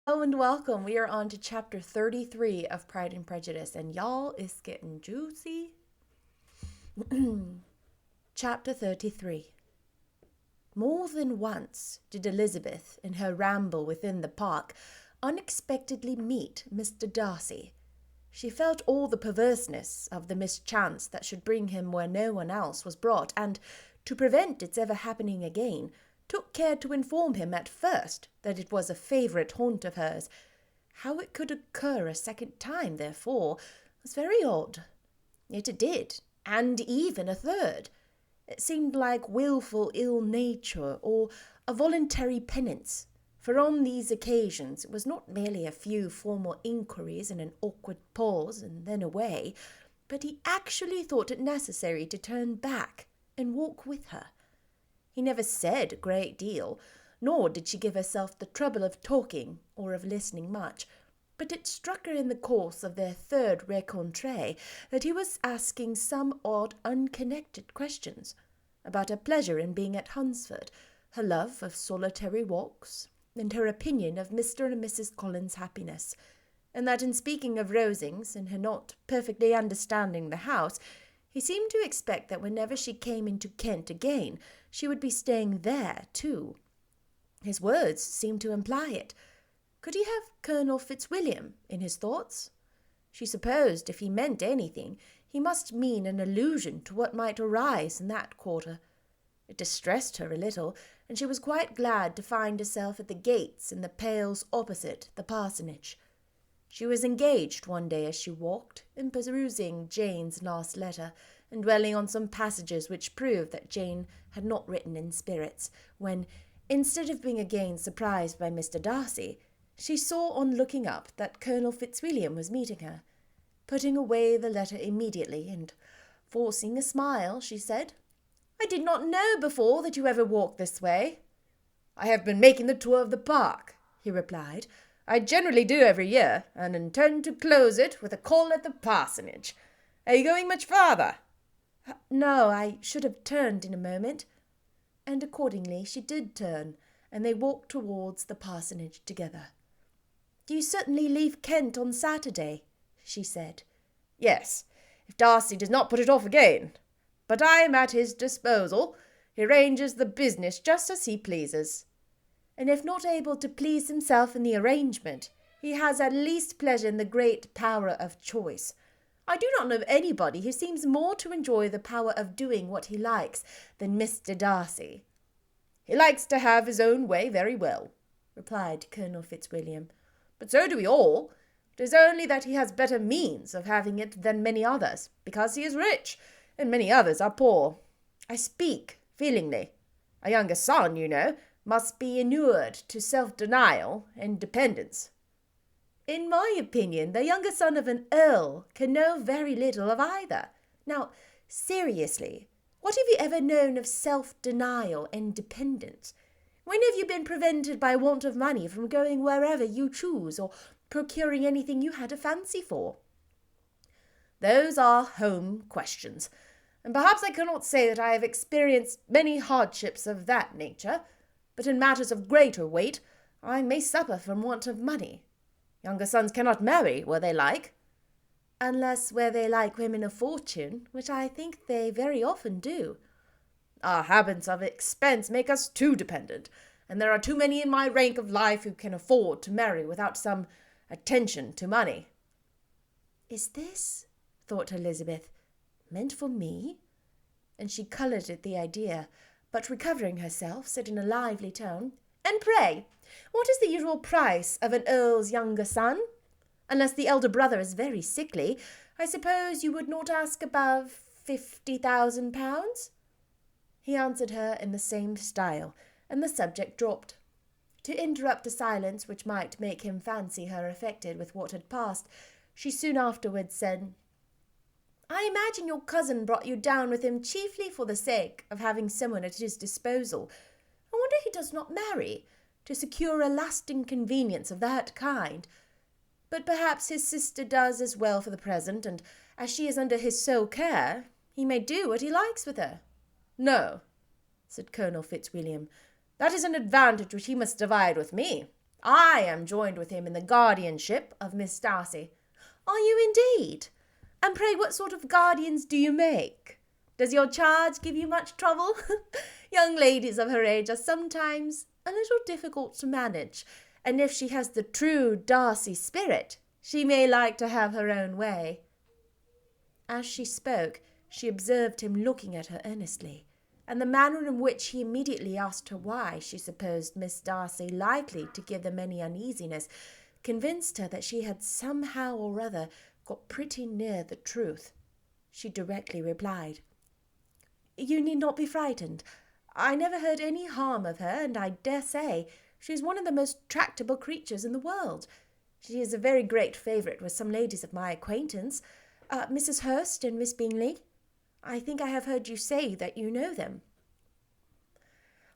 Hello and welcome. We are on to chapter 33 of Pride and Prejudice, and y'all, it's getting juicy. Chapter 33. More than once did Elizabeth, in her ramble within the park, unexpectedly meet Mr. Darcy. She felt all the perverseness of the mischance that should bring him where no one else was brought, and, to prevent its ever happening again, took care to inform him at first that it was a favourite haunt of hers. How it could occur a second time, therefore, was very odd. Yet it did, and even a third. It seemed like wilful ill nature or a voluntary penance, for on these occasions it was not merely a few formal inquiries and an awkward pause and then away, but he actually thought it necessary to turn back and walk with her. He never said a great deal, nor did she give herself the trouble of talking or of listening much, but it struck her in the course of their third rencontre that he was asking some odd unconnected questions about her pleasure in being at Hunsford, her love of solitary walks, and her opinion of Mr. and Mrs. Collins's happiness, and that in speaking of Rosings and her not perfectly understanding the house, he seemed to expect that whenever she came into Kent again, she would be staying there too. His words seemed to imply it. Could he have Colonel Fitzwilliam in his thoughts? She supposed if he meant anything, he must mean an allusion to what might arise in that quarter. It distressed her a little, and she was quite glad to find herself at the gates in the pales opposite the parsonage. She was engaged one day as she walked in perusing Jane's last letter, and dwelling on some passages which proved that Jane had not written in spirits, when, instead of being again surprised by Mr. Darcy, she saw on looking up that Colonel Fitzwilliam was meeting her. Putting away the letter immediately, and forcing a smile, she said, "I did not know before that you ever walked this way." "I have been making the tour of the park," he replied. "I generally do every year, and intend to close it with a call at the parsonage. Are you going much farther?" "No, I should have turned in a moment." And accordingly she did turn, and they walked towards the parsonage together. "Do you certainly leave Kent on Saturday?" she said. "Yes, if Darcy does not put it off again. But I am at his disposal. He arranges the business just as he pleases." "And if not able to please himself in the arrangement, he has at least pleasure in the great power of choice. I do not know anybody who seems more to enjoy the power of doing what he likes than Mr. Darcy." "He likes to have his own way very well," replied Colonel Fitzwilliam. "But so do we all. It is only that he has better means of having it than many others, because he is rich, and many others are poor. I speak feelingly. A younger son, you know, must be inured to self-denial and dependence." "In my opinion, the younger son of an earl can know very little of either. Now, seriously, what have you ever known of self-denial and dependence? When have you been prevented by want of money from going wherever you choose, or procuring anything you had a fancy for?" "Those are home questions, and perhaps I cannot say that I have experienced many hardships of that nature, but in matters of greater weight I may suffer from want of money. Younger sons cannot marry where they like." "Unless where they like women of fortune, which I think they very often do." "Our habits of expense make us too dependent, and there are too many in my rank of life who can afford to marry without some attention to money." "Is this," thought Elizabeth, "meant for me?" And she coloured at the idea, but recovering herself, said in a lively tone, "And pray, what is the usual price of an earl's younger son? Unless the elder brother is very sickly, I suppose you would not ask above 50,000 pounds?" He answered her in the same style, and the subject dropped. To interrupt a silence which might make him fancy her affected with what had passed, she soon afterwards said, "I imagine your cousin brought you down with him chiefly for the sake of having someone at his disposal. I wonder he does not marry, to secure a lasting convenience of that kind. But perhaps his sister does as well for the present, and as she is under his sole care, he may do what he likes with her." "No," said Colonel Fitzwilliam, "that is an advantage which he must divide with me. I am joined with him in the guardianship of Miss Darcy." "Are you indeed? And pray what sort of guardians do you make? Does your charge give you much trouble? Young ladies of her age are sometimes a little difficult to manage, and if she has the true Darcy spirit, she may like to have her own way." As she spoke, she observed him looking at her earnestly, and the manner in which he immediately asked her why she supposed Miss Darcy likely to give them any uneasiness convinced her that she had somehow or other got pretty near the truth. She directly replied, "You need not be frightened. I never heard any harm of her, and I dare say she is one of the most tractable creatures in the world. She is a very great favourite with some ladies of my acquaintance, Mrs. Hurst and Miss Bingley. I think I have heard you say that you know them."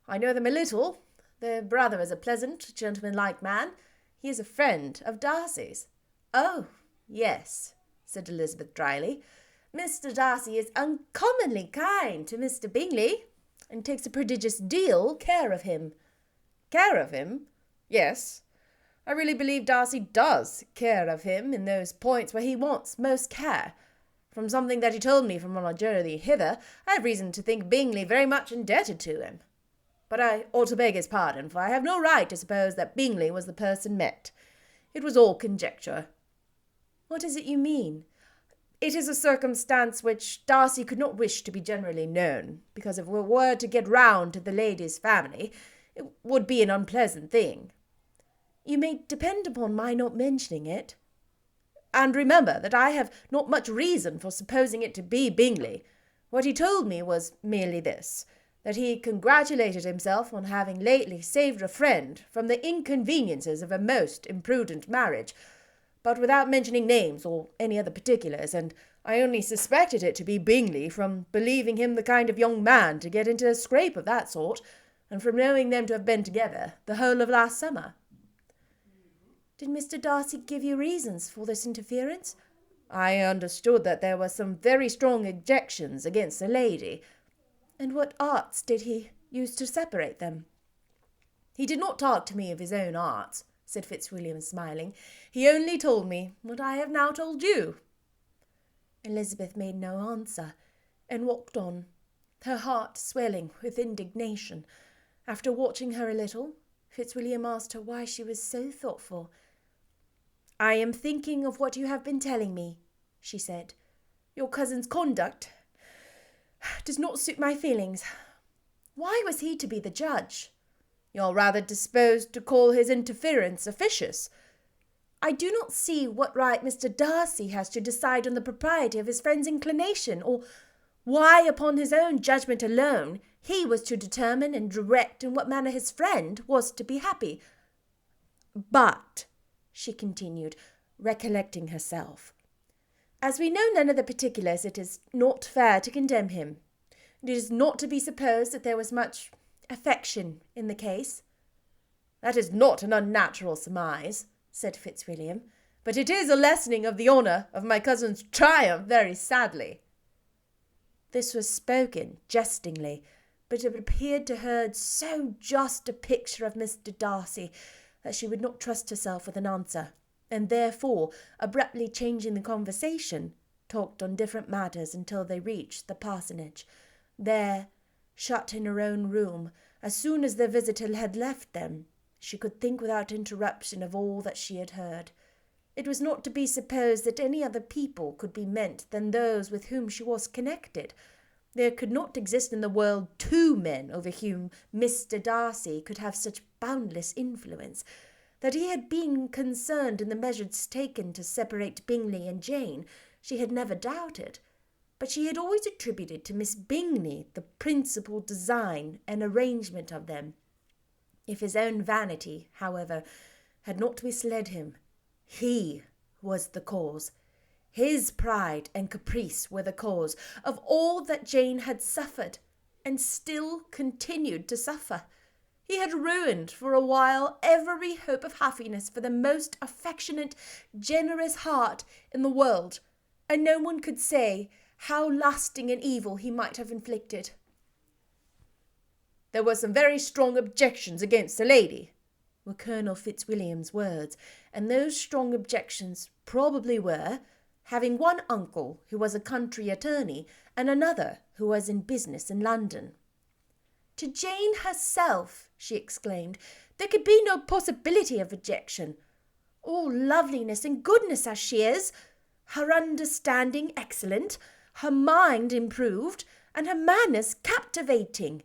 "I know them a little. Their brother is a pleasant, gentlemanlike man. He is a friend of Darcy's." "Oh, yes," said Elizabeth dryly. "Mr. Darcy is uncommonly kind to Mr. Bingley, and takes a prodigious deal care of him." "Care of him? Yes. I really believe Darcy does care of him in those points where he wants most care. From something that he told me from on our journey hither, I have reason to think Bingley very much indebted to him. But I ought to beg his pardon, for I have no right to suppose that Bingley was the person met. It was all conjecture." "What is it you mean?" "It is a circumstance which Darcy could not wish to be generally known, because if it were to get round to the lady's family, it would be an unpleasant thing." "You may depend upon my not mentioning it." "And remember that I have not much reason for supposing it to be Bingley. What he told me was merely this, that he congratulated himself on having lately saved a friend from the inconveniences of a most imprudent marriage, but without mentioning names or any other particulars, and I only suspected it to be Bingley from believing him the kind of young man to get into a scrape of that sort, and from knowing them to have been together the whole of last summer." "Did Mr. Darcy give you reasons for this interference?" "I understood that there were some very strong objections against the lady." "And what arts did he use to separate them?" "He did not talk to me of his own arts," said Fitzwilliam, smiling. "He only told me what I have now told you." Elizabeth made no answer, and walked on, her heart swelling with indignation. After watching her a little, Fitzwilliam asked her why she was so thoughtful. "I am thinking of what you have been telling me," she said. "Your cousin's conduct does not suit my feelings. Why was he to be the judge?" "You're rather disposed to call his interference officious." "I do not see what right Mr. Darcy has to decide on the propriety of his friend's inclination, or why, upon his own judgment alone, he was to determine and direct in what manner his friend was to be happy. But," she continued, recollecting herself, "as we know none of the particulars, it is not fair to condemn him. It is not to be supposed that there was much affection in the case." "That is not an unnatural surmise," said Fitzwilliam, "but it is a lessening of the honour of my cousin's triumph very sadly." This was spoken jestingly, but it appeared to her so just a picture of Mr. Darcy that she would not trust herself with an answer, and therefore, abruptly changing the conversation, talked on different matters until they reached the parsonage. There, shut in her own room, as soon as their visitor had left them, she could think without interruption of all that she had heard. It was not to be supposed that any other people could be meant than those with whom she was connected. There could not exist in the world two men over whom Mr. Darcy could have such boundless influence. That he had been concerned in the measures taken to separate Bingley and Jane, she had never doubted, but she had always attributed to Miss Bingley the principal design and arrangement of them. If his own vanity, however, had not misled him, he was the cause. His pride and caprice were the cause of all that Jane had suffered, and still continued to suffer. He had ruined for a while every hope of happiness for the most affectionate, generous heart in the world, and no one could say how lasting an evil he might have inflicted. "There were some very strong objections against the lady," were Colonel Fitzwilliam's words, and those strong objections probably were, having one uncle who was a country attorney and another who was in business in London. To Jane herself, she exclaimed, there could be no possibility of objection. All loveliness and goodness as she is, her understanding excellent, her mind improved, and her manners captivating.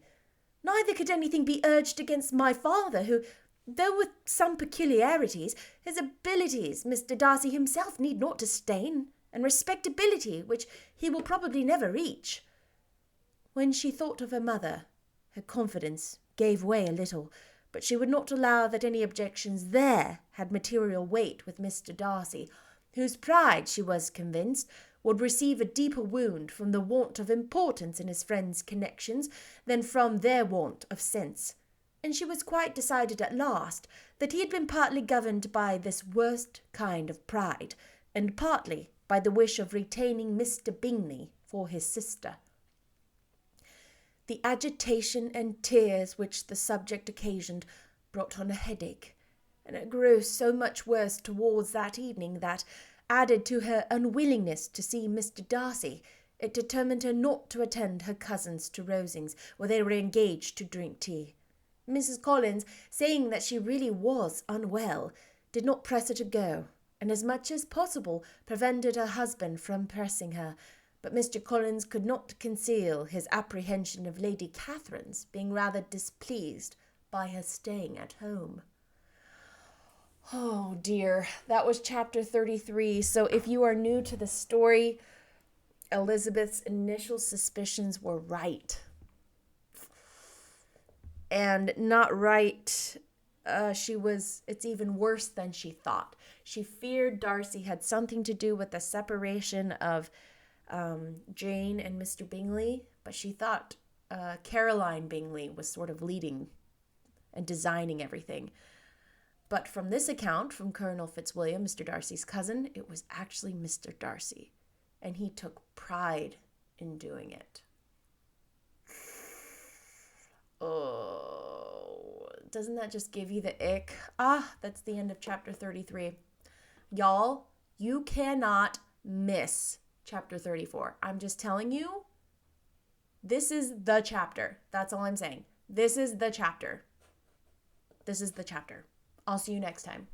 Neither could anything be urged against my father, who, though with some peculiarities, his abilities Mr. Darcy himself need not disdain, and respectability which he will probably never reach. When she thought of her mother, her confidence gave way a little, but she would not allow that any objections there had material weight with Mr. Darcy, whose pride, she was convinced, would receive a deeper wound from the want of importance in his friends' connections than from their want of sense. And she was quite decided at last that he had been partly governed by this worst kind of pride, and partly by the wish of retaining Mr. Bingley for his sister. The agitation and tears which the subject occasioned brought on a headache, and it grew so much worse towards that evening that, added to her unwillingness to see Mr. Darcy, it determined her not to attend her cousins to Rosings, where they were engaged to drink tea. Mrs. Collins, saying that she really was unwell, did not press her to go, and as much as possible prevented her husband from pressing her, but Mr. Collins could not conceal his apprehension of Lady Catherine's being rather displeased by her staying at home. Oh dear, that was chapter 33. So if you are new to the story, Elizabeth's initial suspicions were right. And not right, it's even worse than she thought. She feared Darcy had something to do with the separation of Jane and Mr. Bingley, but she thought Caroline Bingley was sort of leading and designing everything. But from this account, from Colonel Fitzwilliam, Mr. Darcy's cousin, it was actually Mr. Darcy, and he took pride in doing it. Oh, doesn't that just give you the ick? That's the end of chapter 33. Y'all, you cannot miss chapter 34. I'm just telling you, this is the chapter. That's all I'm saying. This is the chapter. This is the chapter. I'll see you next time.